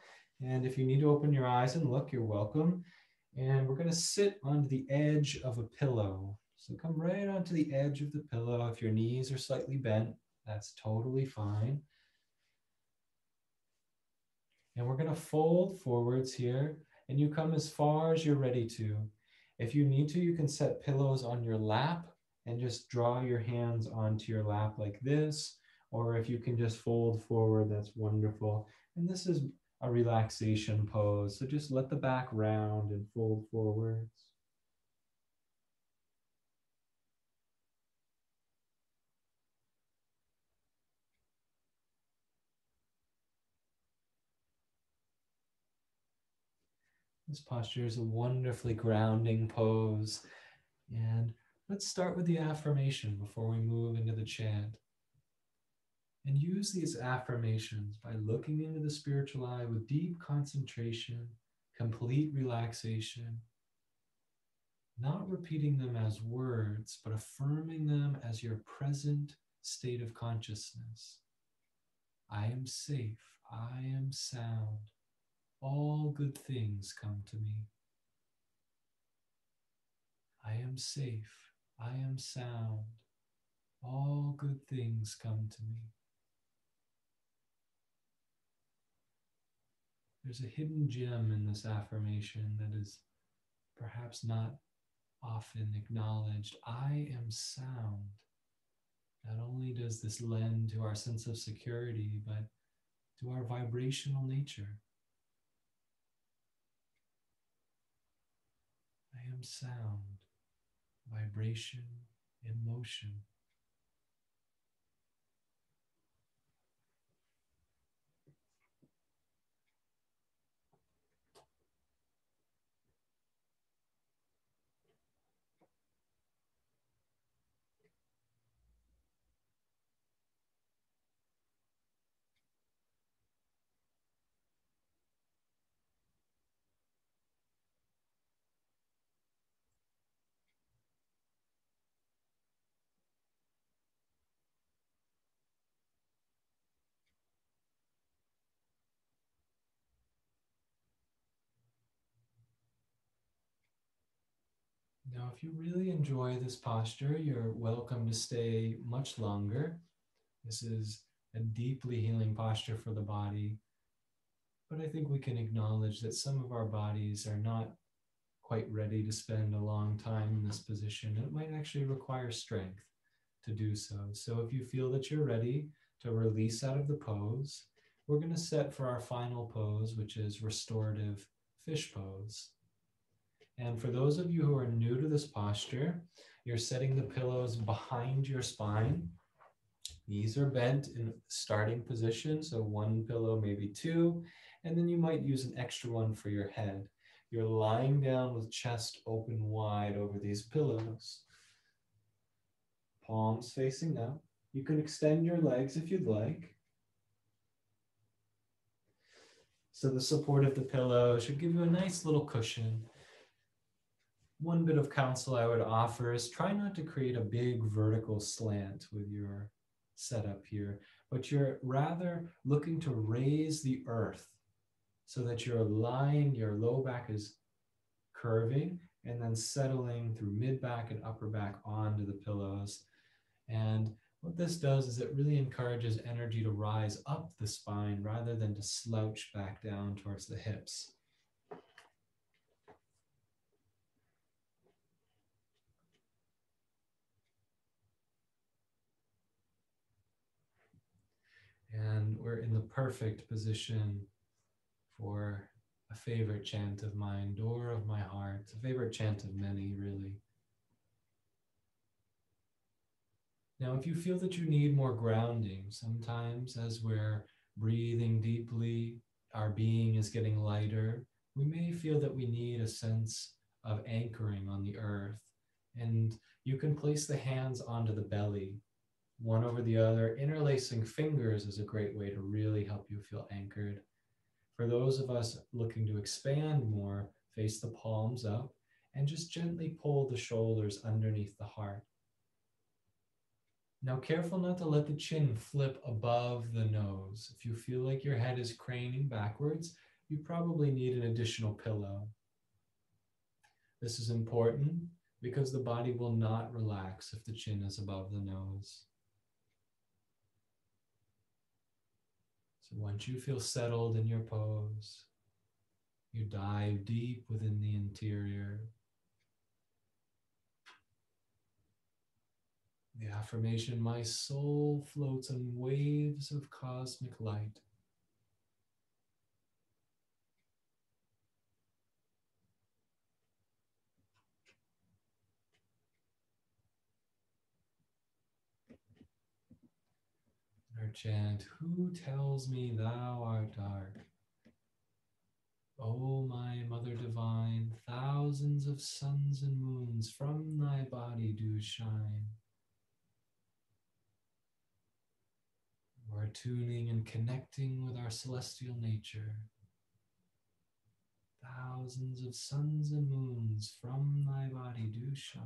And if you need to open your eyes and look, you're welcome. And we're going to sit on the edge of a pillow. So come right onto the edge of the pillow. If your knees are slightly bent, that's totally fine. And we're going to fold forwards here, and you come as far as you're ready to. If you need to, you can set pillows on your lap and just draw your hands onto your lap like this. Or if you can just fold forward, that's wonderful. And this is a relaxation pose. So just let the back round and fold forwards. This posture is a wonderfully grounding pose. And let's start with the affirmation before we move into the chant. And use these affirmations by looking into the spiritual eye with deep concentration, complete relaxation, not repeating them as words, but affirming them as your present state of consciousness. I am safe. I am sound. All good things come to me. I am safe. I am sound. All good things come to me. There's a hidden gem in this affirmation that is perhaps not often acknowledged, I am sound. Not only does this lend to our sense of security, but to our vibrational nature. I am sound, vibration, emotion. Now, if you really enjoy this posture, you're welcome to stay much longer. This is a deeply healing posture for the body, but I think we can acknowledge that some of our bodies are not quite ready to spend a long time in this position. It might actually require strength to do so. So if you feel that you're ready to release out of the pose, we're going to set for our final pose, which is restorative fish pose. And for those of you who are new to this posture, you're setting the pillows behind your spine. Knees are bent in starting position, so one pillow, maybe two, and then you might use an extra one for your head. You're lying down with chest open wide over these pillows. Palms facing up. You can extend your legs if you'd like. So the support of the pillow should give you a nice little cushion. One bit of counsel I would offer is try not to create a big vertical slant with your setup here, but you're rather looking to raise the earth so that you're lying, your low back is curving and then settling through mid back and upper back onto the pillows. And what this does is it really encourages energy to rise up the spine rather than to slouch back down towards the hips. And we're in the perfect position for a favorite chant of mine, Door of My Heart, a favorite chant of many, really. Now, if you feel that you need more grounding, sometimes as we're breathing deeply, our being is getting lighter, we may feel that we need a sense of anchoring on the earth. And you can place the hands onto the belly, one over the other. Interlacing fingers is a great way to really help you feel anchored. For those of us looking to expand more, face the palms up and just gently pull the shoulders underneath the heart. Now, careful not to let the chin flip above the nose. If you feel like your head is craning backwards, you probably need an additional pillow. This is important because the body will not relax if the chin is above the nose. So once you feel settled in your pose, you dive deep within the interior. The affirmation, my soul floats on waves of cosmic light. Our chant, who tells me thou art dark? O my Mother Divine, thousands of suns and moons from thy body do shine. We're tuning and connecting with our celestial nature. Thousands of suns and moons from thy body do shine.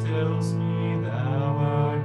Tells me thou art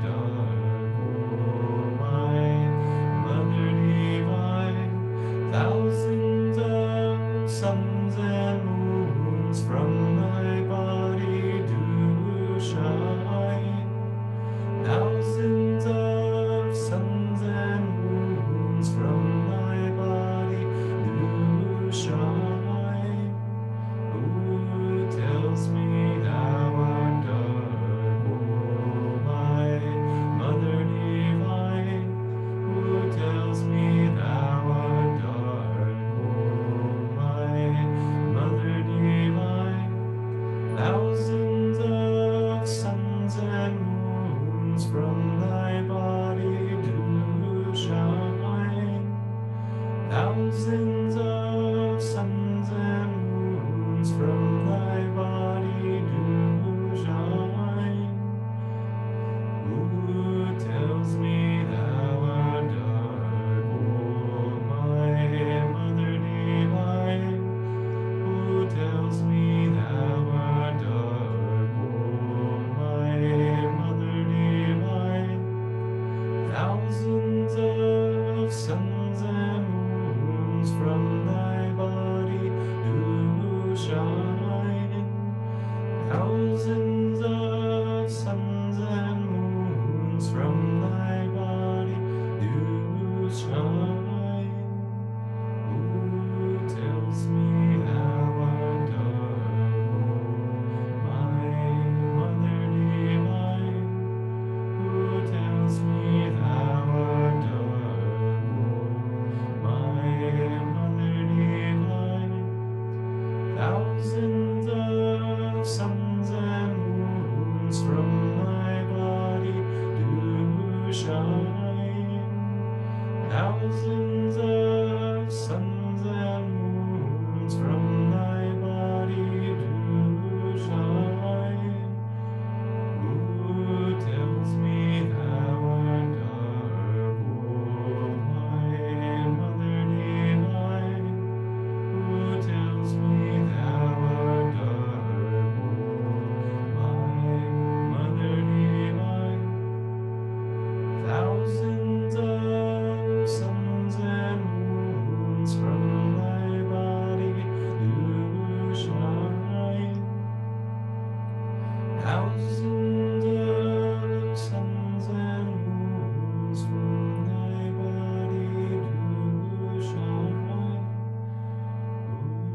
Thousands of suns and moons from thy body do shine.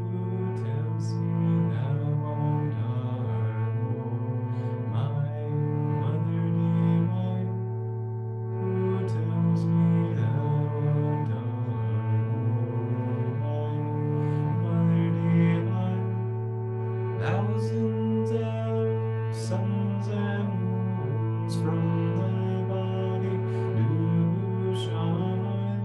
Who tells me thou art my mother divine? Who tells me thou art my mother divine? Thousands of suns and moons from thy body do shine.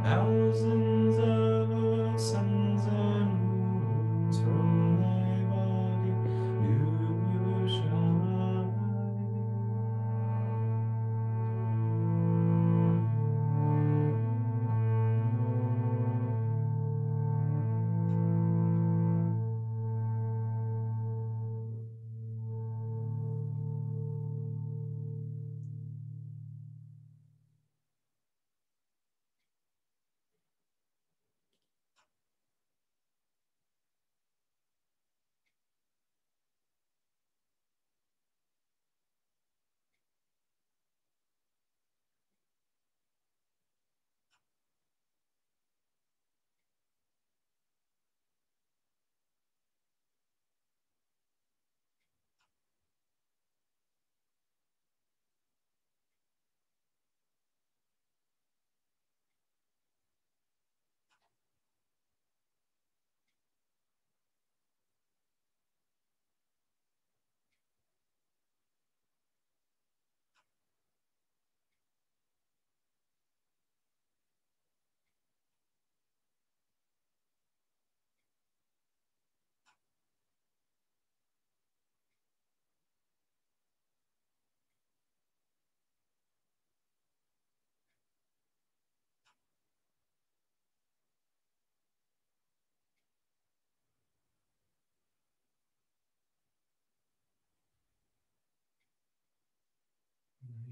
Thousands of suns and moons from thy body do shine.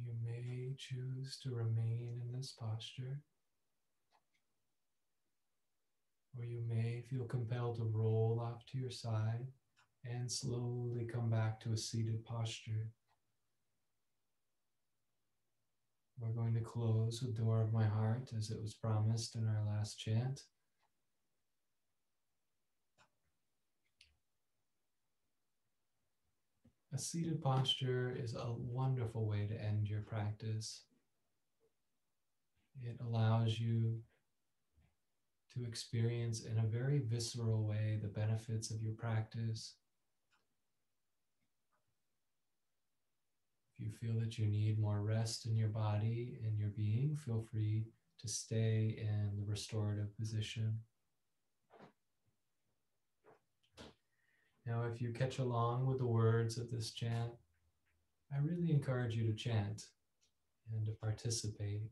You may choose to remain in this posture, or you may feel compelled to roll off to your side and slowly come back to a seated posture. We're going to close with Door of My Heart as it was promised in our last chant. A seated posture is a wonderful way to end your practice. It allows you to experience in a very visceral way the benefits of your practice. If you feel that you need more rest in your body and your being, feel free to stay in the restorative position. Now, if you catch along with the words of this chant, I really encourage you to chant and to participate.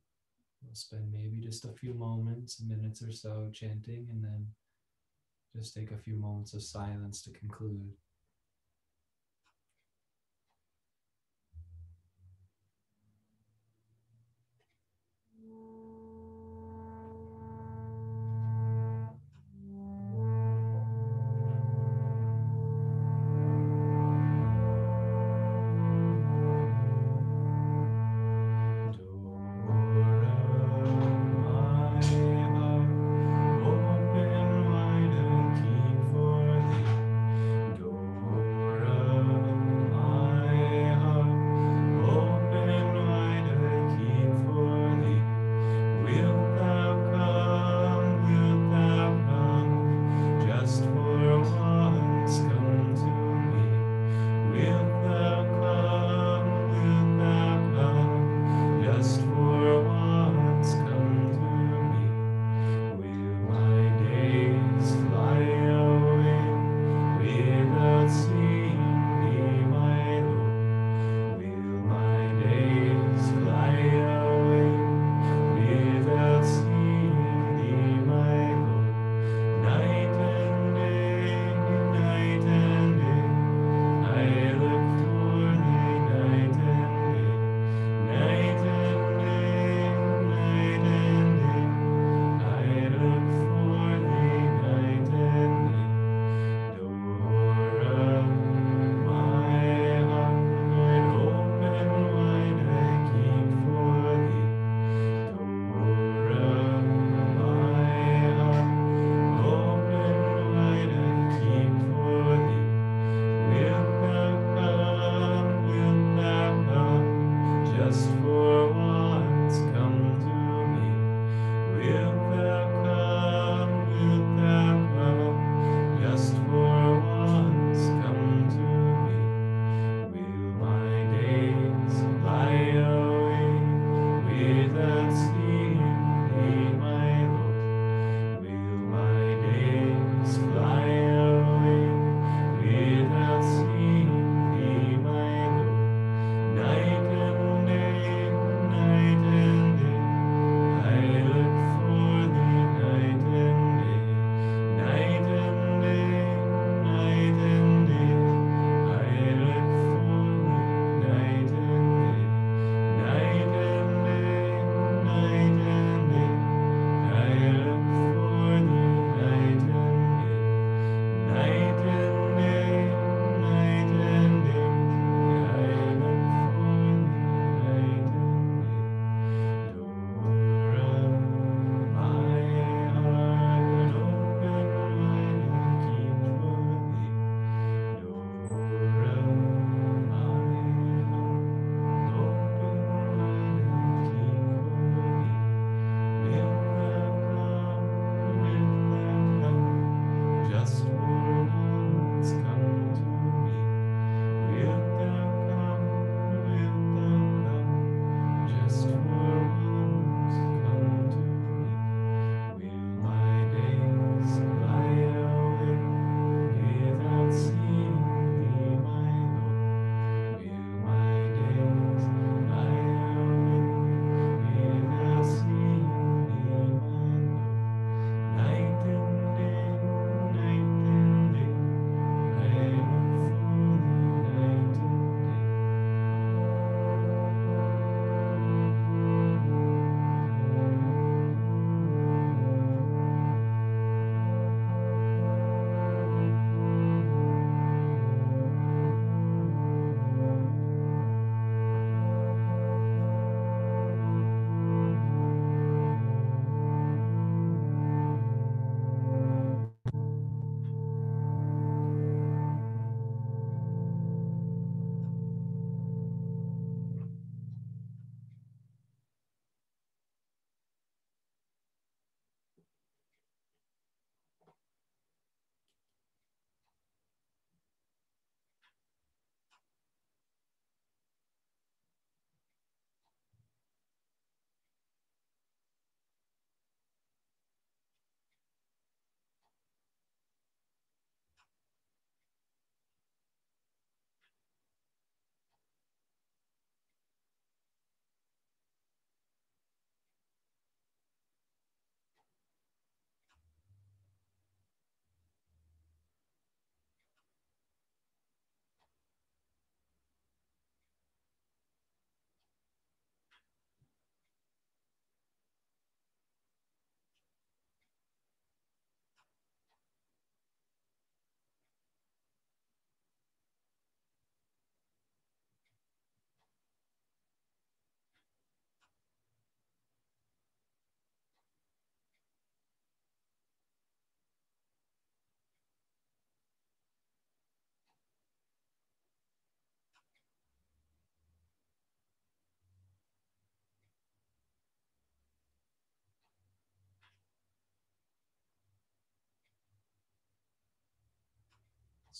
We'll spend maybe just a few moments, minutes or so chanting, and then just take a few moments of silence to conclude. Door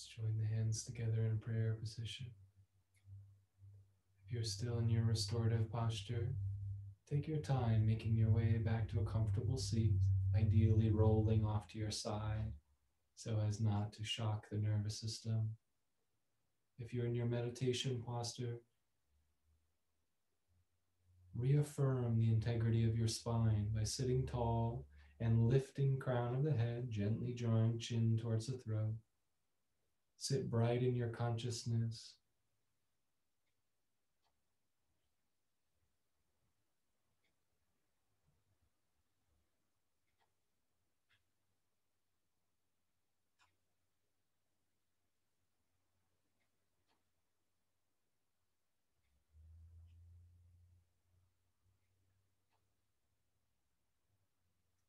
Let's join the hands together in prayer position. If you're still in your restorative posture, take your time making your way back to a comfortable seat, ideally rolling off to your side so as not to shock the nervous system. If you're in your meditation posture, reaffirm the integrity of your spine by sitting tall and lifting crown of the head, gently drawing chin towards the throat. Sit bright in your consciousness.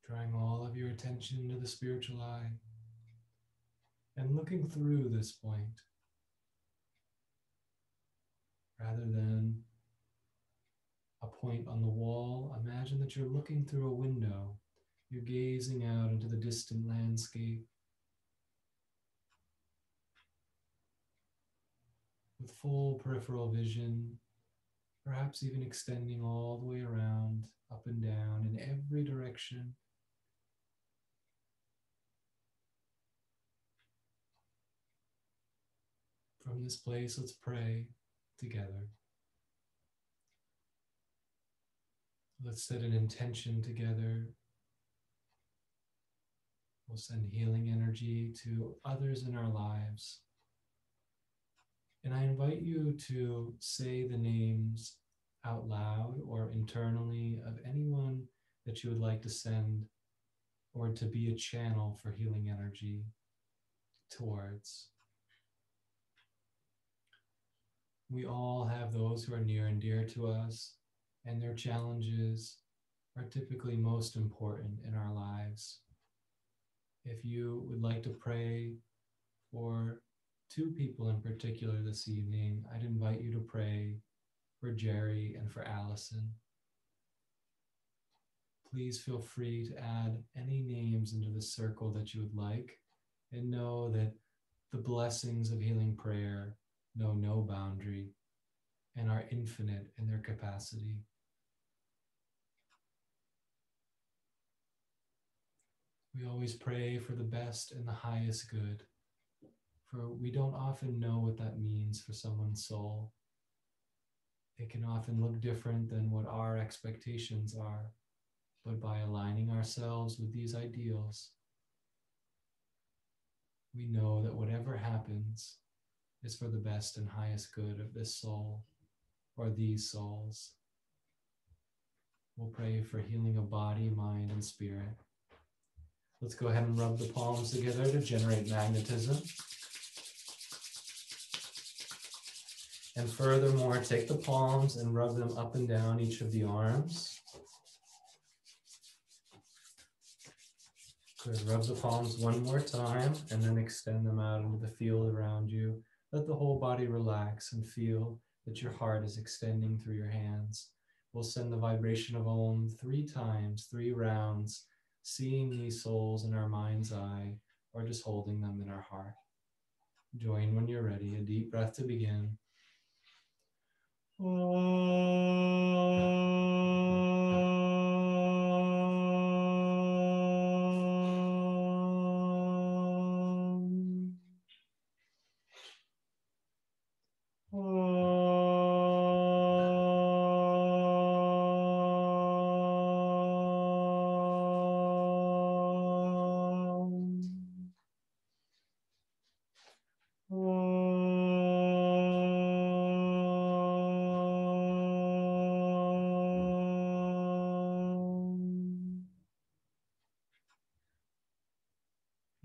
Drawing all of your attention to the spiritual eye and looking through this point rather than a point on the wall. Imagine that you're looking through a window. You're gazing out into the distant landscape with full peripheral vision, perhaps even extending all the way around, up and down, in every direction. From this place, let's pray together. Let's set an intention together. We'll send healing energy to others in our lives. And I invite you to say the names out loud or internally of anyone that you would like to send or to be a channel for healing energy towards. We all have those who are near and dear to us, and their challenges are typically most important in our lives. If you would like to pray for two people in particular this evening, I'd invite you to pray for Jerry and for Allison. Please feel free to add any names into the circle that you would like, and know that the blessings of healing prayer know no boundary and are infinite in their capacity. We always pray for the best and the highest good, for we don't often know what that means for someone's soul. It can often look different than what our expectations are, but by aligning ourselves with these ideals, we know that whatever happens is for the best and highest good of this soul or these souls. We'll pray for healing of body, mind, and spirit. Let's go ahead and rub the palms together to generate magnetism. And furthermore, take the palms and rub them up and down each of the arms. Good. Rub the palms one more time and then extend them out into the field around you. Let the whole body relax and feel that your heart is extending through your hands. We'll send the vibration of Om 3 times, 3 rounds, seeing these souls in our mind's eye or just holding them in our heart. Join when you're ready. A deep breath to begin.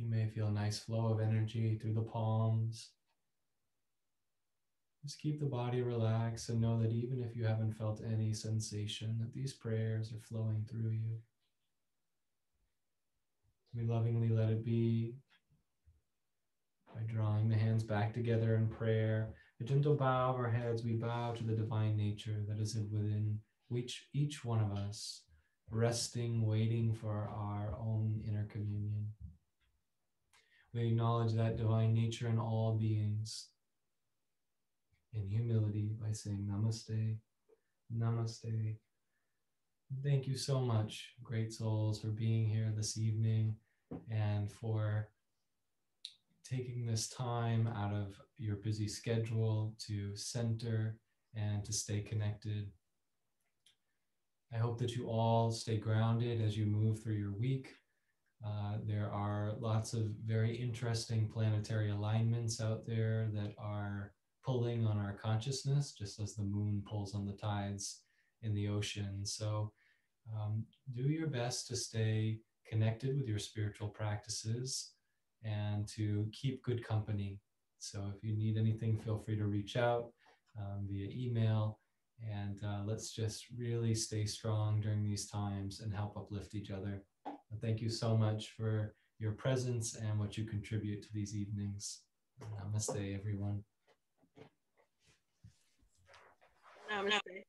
You may feel a nice flow of energy through the palms. Just keep the body relaxed and know that even if you haven't felt any sensation, that these prayers are flowing through you. We lovingly let it be by drawing the hands back together in prayer. A gentle bow of our heads, we bow to the divine nature that is within each one of us, resting, waiting for our own inner communion. We acknowledge that divine nature in all beings in humility by saying namaste, namaste. Thank you so much, great souls, for being here this evening and for taking this time out of your busy schedule to center and to stay connected. I hope that you all stay grounded as you move through your week. There are lots of very interesting planetary alignments out there that are pulling on our consciousness, just as the moon pulls on the tides in the ocean. So do your best to stay connected with your spiritual practices and to keep good company. So if you need anything, feel free to reach out via email. And let's just really stay strong during these times and help uplift each other. Thank you so much for your presence and what you contribute to these evenings. Namaste, everyone. Namaste.